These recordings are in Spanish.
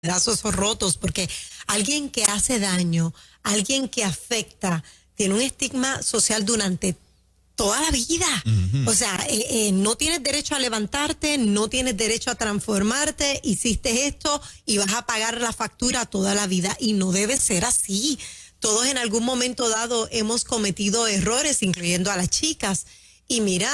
pedazos rotos, porque alguien que hace daño, alguien que afecta, tiene un estigma social durante toda la vida. O sea, no tienes derecho a levantarte, no tienes derecho a transformarte, hiciste esto y vas a pagar la factura toda la vida, y no debe ser así. Todos en algún momento dado hemos cometido errores, incluyendo a las chicas, y mira,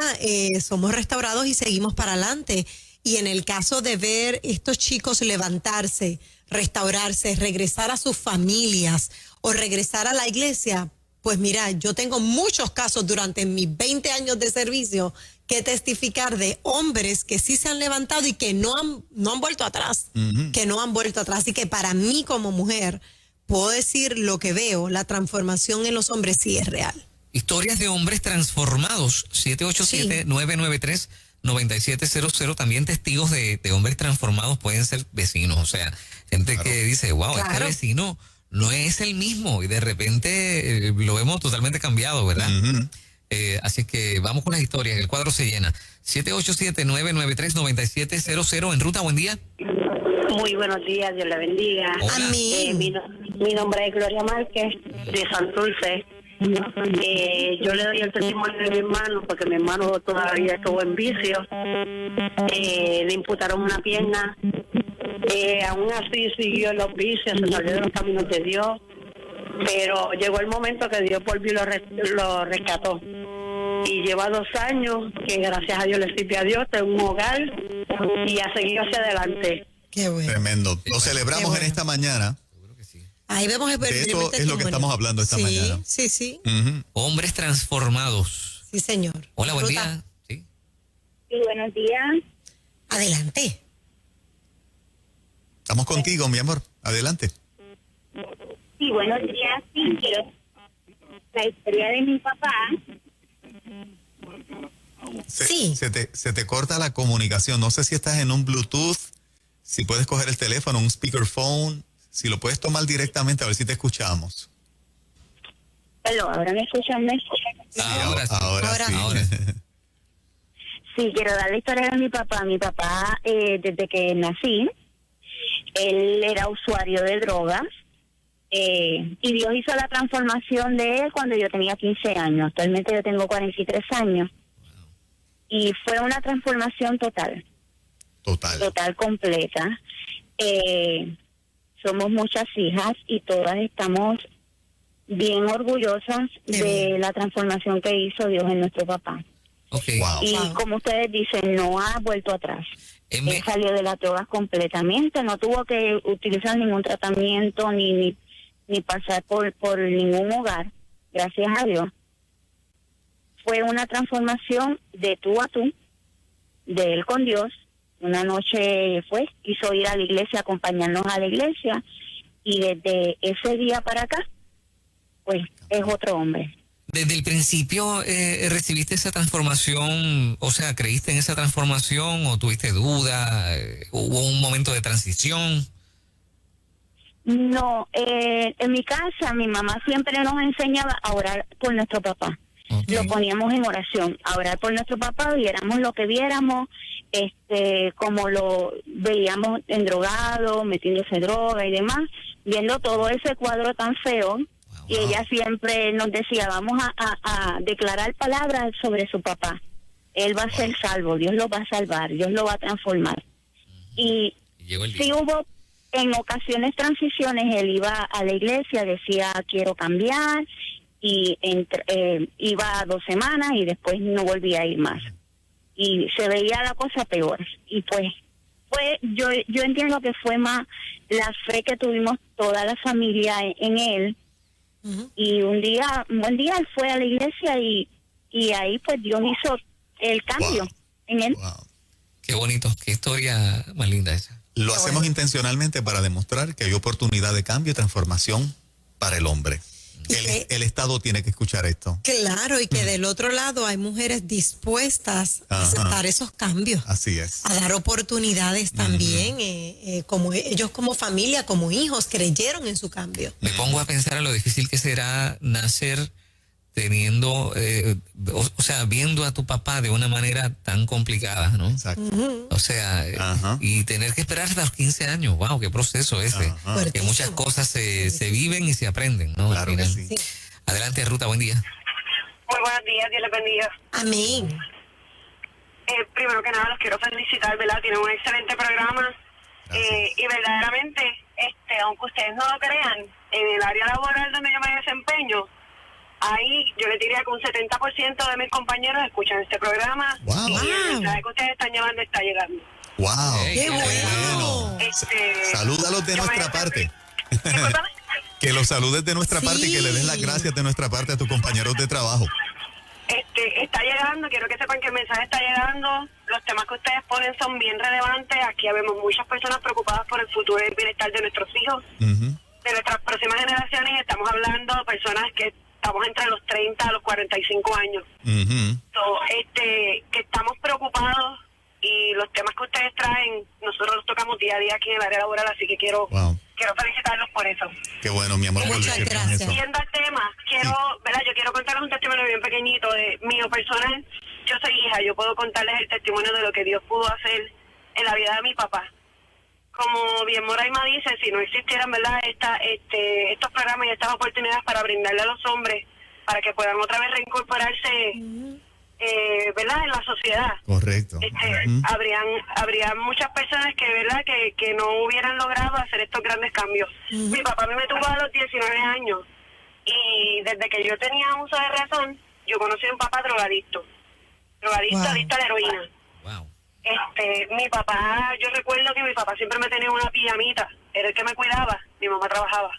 somos restaurados y seguimos para adelante. Y en el caso de ver estos chicos levantarse, restaurarse, regresar a sus familias o regresar a la iglesia, pues mira, yo tengo muchos casos durante mis 20 años de servicio que testificar de hombres que sí se han levantado y que no han vuelto atrás, que no han vuelto atrás. Así que para mí como mujer, puedo decir lo que veo, la transformación en los hombres sí es real. Historias de hombres transformados, 787-993-9700. También testigos de hombres transformados pueden ser vecinos, o sea, gente que dice, wow, este vecino no es el mismo, y de repente lo vemos totalmente cambiado, ¿verdad? Así que vamos con las historias, el cuadro se llena. 787-993-9700. En ruta, buen día. Muy buenos días, Dios le bendiga. Hola. Mi nombre es Gloria Márquez, de Santurce. Yo le doy el testimonio de mi hermano, porque mi hermano todavía estuvo en vicio. Le imputaron una pierna. Aún así siguió en los vicios, se salió de los caminos de Dios. Pero llegó el momento que Dios volvió y lo rescató. Y lleva 2 años que gracias a Dios le sirve a Dios, tengo un hogar y ha seguido hacia adelante. Qué bueno. Tremendo. Lo celebramos en esta mañana. Ahí vemos el de eso es lo que estamos hablando esta mañana. Sí. Hombres transformados. Sí, señor. Hola, buen día. Sí, buenos días. Adelante. Estamos contigo, mi amor. Adelante. Sí, buenos días. Sí, quiero la historia de mi papá. Se te corta la comunicación. No sé si estás en un Bluetooth, si puedes coger el teléfono, un speakerphone, si lo puedes tomar directamente, a ver si te escuchamos. Pero ahora me escuchan. Sí, ahora sí. Sí, quiero dar la historia de mi papá. Mi papá, desde que nací, él era usuario de drogas. Y Dios hizo la transformación de él cuando yo tenía 15 años. Actualmente yo tengo 43 años. Y fue una transformación total, completa. Somos muchas hijas y todas estamos bien orgullosas de la transformación que hizo Dios en nuestro papá. Y como ustedes dicen, no ha vuelto atrás. Él salió de las drogas completamente, no tuvo que utilizar ningún tratamiento ni pasar por ningún hogar, gracias a Dios. Fue una transformación de tú a tú, de él con Dios. Una noche quiso ir a la iglesia, acompañarnos a la iglesia, y desde ese día para acá, pues es otro hombre. Desde el principio recibiste esa transformación, o sea, ¿creíste en esa transformación o tuviste duda? ¿Hubo un momento de transición? No, en mi casa mi mamá siempre nos enseñaba a orar por nuestro papá. Lo poníamos en oración, a orar por nuestro papá, viéramos lo que viéramos, como lo veíamos endrogado, metiéndose droga y demás, viendo todo ese cuadro tan feo. Y ella siempre nos decía, vamos a declarar palabras sobre su papá. Él va a ser salvo, Dios lo va a salvar, Dios lo va a transformar. Y sí hubo en ocasiones transiciones, él iba a la iglesia, decía, quiero cambiar, y iba 2 semanas y después no volvía a ir más. Y se veía la cosa peor. Y pues yo entiendo que fue más la fe que tuvimos toda la familia en él. Y un buen día él fue a la iglesia y ahí pues Dios hizo el cambio en él. Qué bonito, qué historia más linda esa. Lo hacemos intencionalmente para demostrar que hay oportunidad de cambio y transformación para el hombre. El Estado tiene que escuchar esto. Claro, y que del otro lado hay mujeres dispuestas a aceptar esos cambios. Así es. A dar oportunidades también, como ellos como familia, como hijos, creyeron en su cambio. Me pongo a pensar en lo difícil que será nacer teniendo, o sea, viendo a tu papá de una manera tan complicada, ¿no? Exacto. O sea, y tener que esperar hasta los 15 años, wow, qué proceso ese. Que muchas cosas se viven y se aprenden, ¿no? Claro que sí. Adelante, Ruta, buen día. Muy buenos días, Dios les bendiga. Amén. Primero que nada, los quiero felicitar, ¿verdad? Tienen un excelente programa. Y verdaderamente, aunque ustedes no lo crean, en el área laboral donde yo me desempeño, ahí yo le diría que un 70% de mis compañeros escuchan este programa. Wow. Y el mensaje que ustedes están llevando está llegando. Wow. ¡Qué bueno! Salúdalos de nuestra parte. Discúlpame. Que los saludes de nuestra parte y que le des las gracias de nuestra parte a tus compañeros de trabajo. Está llegando, quiero que sepan que el mensaje está llegando. Los temas que ustedes ponen son bien relevantes. Aquí vemos muchas personas preocupadas por el futuro y el bienestar de nuestros hijos, de nuestras próximas generaciones. Estamos hablando de personas que estamos entre los 30 a los 45 años. Que estamos preocupados, y los temas que ustedes traen, nosotros los tocamos día a día aquí en el área laboral, así que quiero felicitarlos por eso. Qué bueno, mi amor. Muchas gracias. Yendo al tema, yo quiero contarles un testimonio bien pequeñito de mío personal. Yo soy hija, yo puedo contarles el testimonio de lo que Dios pudo hacer en la vida de mi papá. Como bien Moraima dice, si no existieran, ¿verdad?, estos programas y estas oportunidades para brindarle a los hombres para que puedan otra vez reincorporarse, ¿verdad?, en la sociedad. Correcto. Habrían muchas personas que, ¿verdad?, que no hubieran logrado hacer estos grandes cambios. Mi papá a mí me tuvo a los 19 años, y desde que yo tenía uso de razón, yo conocí a un papá drogadicto, adicto a la heroína. Wow. Mi papá, yo recuerdo que mi papá siempre me tenía una pijamita, era el que me cuidaba, mi mamá trabajaba.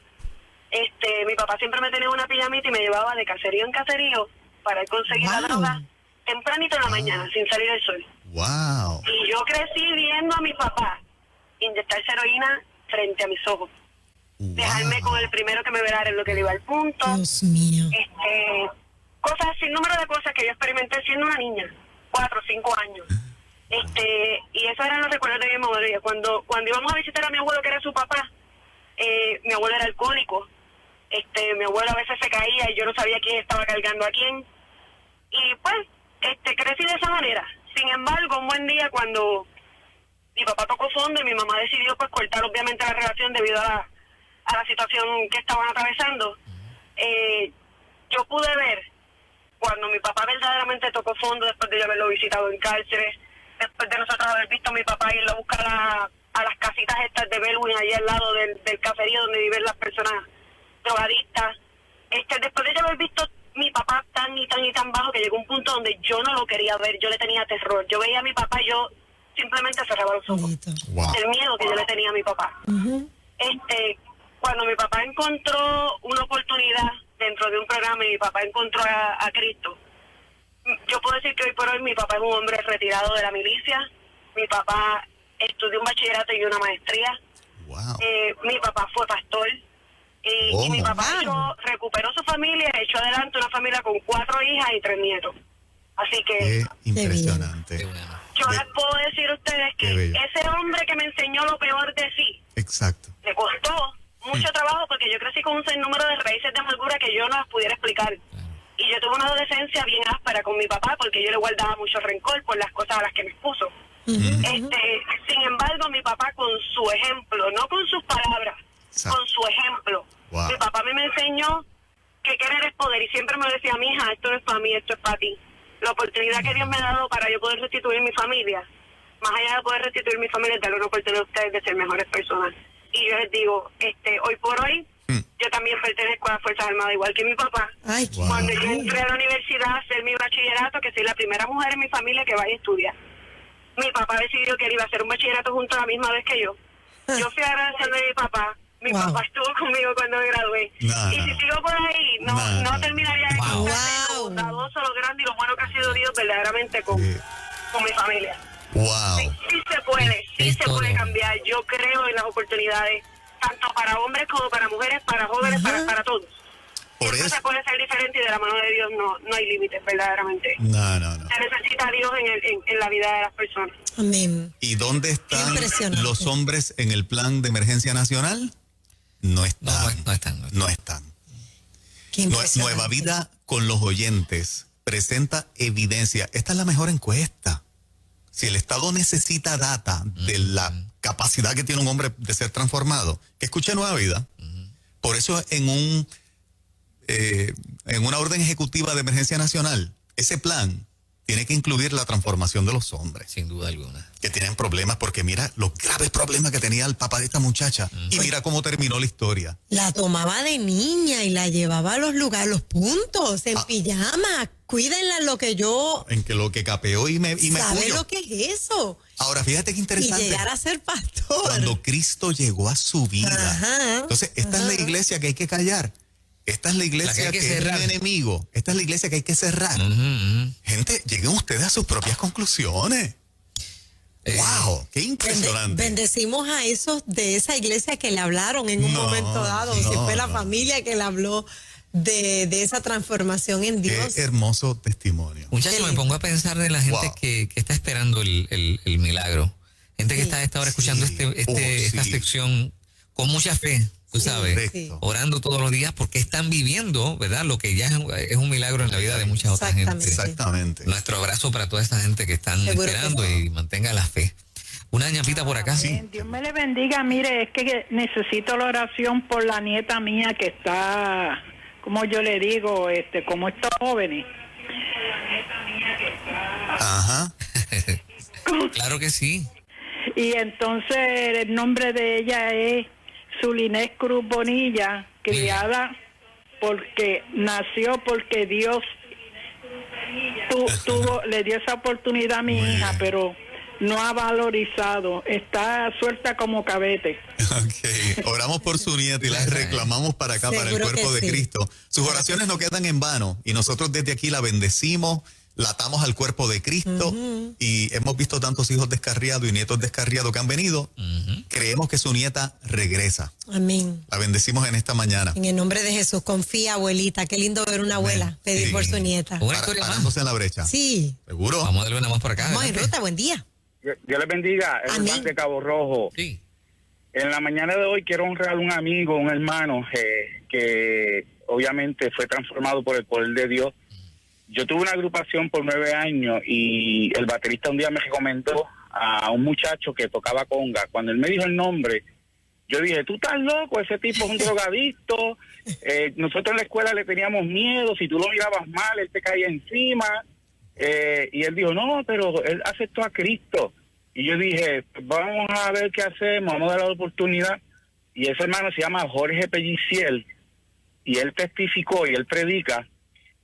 Mi papá siempre me tenía una pijamita y me llevaba de caserío en caserío para ir conseguir la droga tempranito en la mañana, sin salir del sol. Wow. Y yo crecí viendo a mi papá inyectarse heroína frente a mis ojos. Dejarme con el primero que me velara en lo que le iba al punto. Dios mío. Cosas, sin número de cosas que yo experimenté siendo una niña, 4 o 5 años. Y esos eran los recuerdos de mi memoria. Cuando íbamos a visitar a mi abuelo, que era su papá, mi abuelo era alcohólico. Mi abuelo a veces se caía y yo no sabía quién estaba cargando a quién. Y pues, crecí de esa manera. Sin embargo, un buen día, cuando mi papá tocó fondo y mi mamá decidió pues cortar obviamente la relación debido a la situación que estaban atravesando, yo pude ver cuando mi papá verdaderamente tocó fondo, después de yo haberlo visitado en cárceles, después de nosotros haber visto a mi papá irlo a buscar a las casitas estas de Bellwin, ahí al lado del caserío donde viven las personas drogadictas. Después de yo haber visto mi papá tan y tan bajo, que llegó un punto donde yo no lo quería ver, yo le tenía terror. Yo veía a mi papá y yo simplemente cerraba los ojos. Wow. El miedo que yo le tenía a mi papá. Cuando mi papá encontró una oportunidad dentro de un programa y mi papá encontró a Cristo, yo puedo decir que hoy por hoy mi papá es un hombre retirado de la milicia. Mi papá estudió un bachillerato y una maestría. Wow. Mi papá fue pastor. Y mi papá recuperó su familia, echó adelante una familia con 4 hijas y 3 nietos. Así que Qué impresionante. yo les puedo decir a ustedes que ese hombre que me enseñó lo peor de sí, Exacto. le costó mucho trabajo, porque yo crecí con un sinnúmero de raíces de amargura que yo no las pudiera explicar. Y yo tuve una adolescencia bien áspera con mi papá, porque yo le guardaba mucho rencor por las cosas a las que me expuso. Sin embargo, mi papá, con su ejemplo, no con sus palabras, con su ejemplo, mi papá me enseñó que querer es poder, y siempre me decía: mi hija, esto no es para mí, esto es para ti. La oportunidad que Dios me ha dado para yo poder restituir mi familia, más allá de poder restituir mi familia, es darle una oportunidad a ustedes de ser mejores personas. Y yo les digo, hoy por hoy, yo también pertenezco a las Fuerzas Armadas, igual que mi papá. Ay, Cuando yo entré a la universidad a hacer mi bachillerato, que soy la primera mujer en mi familia que vaya a estudiar, mi papá decidió que él iba a hacer un bachillerato junto a la misma vez que yo. Yo fui agradeciendo a mi papá. Mi papá estuvo conmigo cuando me gradué. Y si sigo por ahí, no terminaría de contarle lo bondadoso, lo grande y lo bueno que ha sido Dios verdaderamente con mi familia. Wow. Sí se puede cambiar. Yo creo en las oportunidades, tanto para hombres como para mujeres, para jóvenes, para todos. Por eso se puede ser diferente, y de la mano de Dios no hay límites, verdaderamente. No. Se necesita a Dios en la vida de las personas. Amén. ¿Y dónde están Impresionante. los hombres en el plan de emergencia nacional? No están. No están. Qué impresionante. Nueva Vida con los oyentes presenta evidencia. Esta es la mejor encuesta. Si el Estado necesita data de la capacidad que tiene un hombre de ser transformado, que escuche Nueva Vida. Por eso en una orden ejecutiva de emergencia nacional, ese plan tiene que incluir la transformación de los hombres. Sin duda alguna. Que tienen problemas, porque mira los graves problemas que tenía el papá de esta muchacha. Y mira cómo terminó la historia. La tomaba de niña y la llevaba a los lugares, los puntos, en pijama. Cuídenla lo que yo... En que lo que capeó y me ¿Sabe puyo. lo que es eso? Ahora, fíjate qué interesante. Y llegar a ser pastor. Cuando Cristo llegó a su vida. Ajá, Entonces, esta es la iglesia que hay que callar. Esta es la iglesia que es el enemigo. Esta es la iglesia que hay que cerrar. Gente, lleguen ustedes a sus propias conclusiones. ¡Wow! ¡Qué impresionante! Bendecimos a esos de esa iglesia que le hablaron en un momento dado. Si fue la familia que le habló de esa transformación en Dios. Qué hermoso testimonio. Muchachos, me pongo a pensar de la gente que está esperando el milagro. Gente que está a esta hora escuchando esta sección con mucha fe. Tú sabes, orando todos los días porque están viviendo, ¿verdad? Lo que ya es un milagro en la vida de muchas otras gente. Exactamente. Nuestro abrazo para toda esa gente que están esperando y mantenga la fe. Una ñapita por acá. Sí. Dios me le bendiga. Mire, es que necesito la oración por la nieta mía que está, como yo le digo, como estos jóvenes. Ajá. Claro que sí. Y entonces el nombre de ella es Zulinés Cruz Bonilla, criada nació porque Dios le dio esa oportunidad a mi hija, pero no ha valorizado, está suelta como cabete. Ok, oramos por su nieta y la reclamamos para acá, para el cuerpo de Cristo. Sus oraciones no quedan en vano y nosotros desde aquí la bendecimos, la atamos al cuerpo de Cristo y hemos visto tantos hijos descarriados y nietos descarriados que han venido. Creemos que su nieta regresa. Amén. La bendecimos en esta mañana. En el nombre de Jesús, confía, abuelita. Qué lindo ver una abuela pedir por su nieta. Parándose en la brecha. Sí. ¿Seguro? Vamos a darle una más por acá. Vamos en ruta, buen día. Dios les bendiga. Es Juan de Cabo Rojo. Sí. En la mañana de hoy quiero honrar a un amigo, un hermano que obviamente fue transformado por el poder de Dios. Yo tuve una agrupación por 9 años y el baterista un día me recomendó a un muchacho que tocaba conga. Cuando él me dijo el nombre, yo dije, tú estás loco, ese tipo es un drogadicto. Nosotros en la escuela le teníamos miedo, si tú lo mirabas mal, él te caía encima. Y él dijo, no, pero él aceptó a Cristo. Y yo dije, vamos a ver qué hacemos, vamos a dar la oportunidad. Y ese hermano se llama Jorge Pellicier, y él testificó y él predica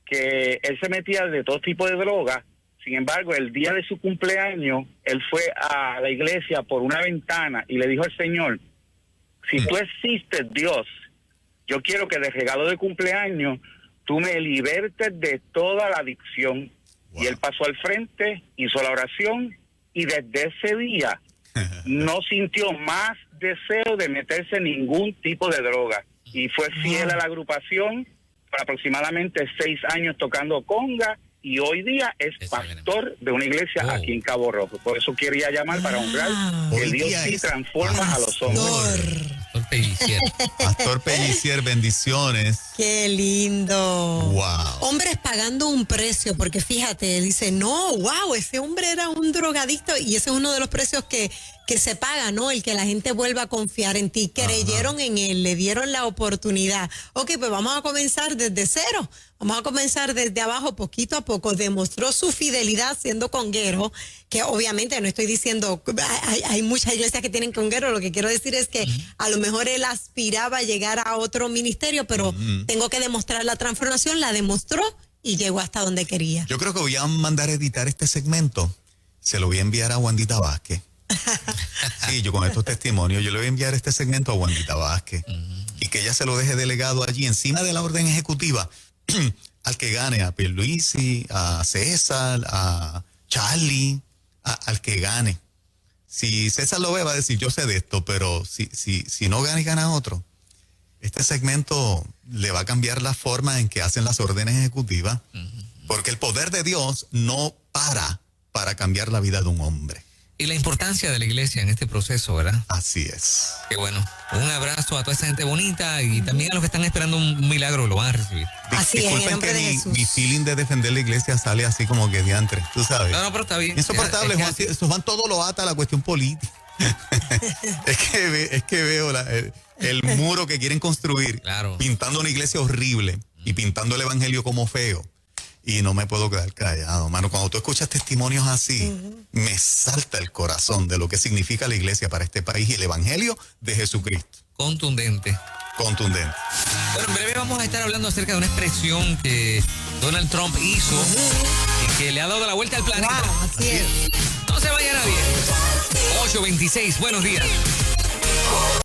que él se metía de todo tipo de drogas. Sin embargo, el día de su cumpleaños, él fue a la iglesia por una ventana y le dijo al Señor, si tú existes, Dios, yo quiero que de regalo de cumpleaños tú me libertes de toda la adicción. Y él pasó al frente, hizo la oración y desde ese día no sintió más deseo de meterse en ningún tipo de droga. Y fue fiel a la agrupación por aproximadamente 6 años tocando conga y hoy día es pastor de una iglesia aquí en Cabo Rojo. Por eso quería llamar para honrar que Dios sí transforma a los hombres. Pastor Pellicier. Pastor Pellicier, bendiciones. Qué lindo. Wow. Hombres pagando un precio, porque fíjate, él dice, no, wow, ese hombre era un drogadicto y ese es uno de los precios que se paga, ¿no? El que la gente vuelva a confiar en ti. Creyeron en él, le dieron la oportunidad. Ok, pues vamos a comenzar desde cero. Vamos a comenzar desde abajo, poquito a poco. Demostró su fidelidad siendo conguero, que obviamente no estoy diciendo, hay muchas iglesias que tienen conguero. Lo que quiero decir es que a lo mejor él aspiraba a llegar a otro ministerio, pero tengo que demostrar la transformación. La demostró y llegó hasta donde quería. Yo creo que voy a mandar a editar este segmento. Se lo voy a enviar a Wandita Vázquez. Sí, yo con estos testimonios, yo le voy a enviar este segmento a Wandita Vázquez y que ella se lo deje delegado allí encima de la orden ejecutiva al que gane, a Pierluisi, a César, a Charlie, al que gane. Si César lo ve, va a decir, yo sé de esto, pero si no gana y gana otro, este segmento le va a cambiar la forma en que hacen las órdenes ejecutivas, porque el poder de Dios no para cambiar la vida de un hombre. Y la importancia de la iglesia en este proceso, ¿verdad? Así es. Qué bueno. Un abrazo a toda esa gente bonita y también a los que están esperando un milagro, lo van a recibir. Así es, en el Disculpen nombre que de Jesús. mi feeling de defender la iglesia sale así como que diantre, tú sabes. No, pero está bien. Insoportable, Juan. Es Eso van todo lo ata a la cuestión política. es que veo el muro que quieren construir, Claro. pintando una iglesia horrible y pintando el evangelio como feo. Y no me puedo quedar callado, mano. Cuando tú escuchas testimonios así, me salta el corazón de lo que significa la iglesia para este país y el evangelio de Jesucristo. contundente. Contundente. Bueno, en breve vamos a estar hablando acerca de una expresión que Donald Trump hizo y que le ha dado la vuelta al planeta. Wow, así es. No se vaya nadie. 8:26, buenos días.